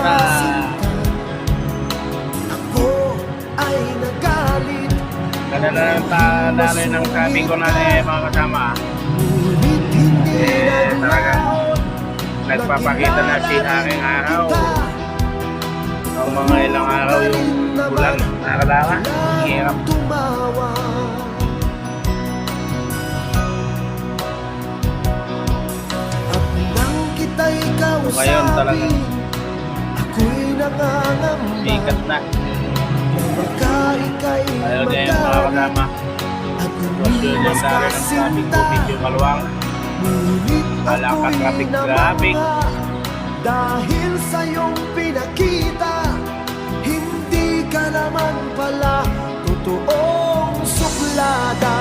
Pira. Ako ay nagalit, Ganda na ng daloy ng sabi ko na mga kasama. ngunit hindi Talagang nagpapakita na si aking araw. Ang mga ilang araw yung bulan nakadama. Hirap. tumawa. At nang kita'y Ngayon talagang kausapin, ako'y nangangamba sikat na. baka ika'y Ayaw niya yung mga kasama. at Sitwasyon yung daloy ng sabi ko, medyo maluwang. Ngunit Wala ka ako'y traffic. namanga dahil sa iyong pinakita. Hindi ka naman pala totoong suplada.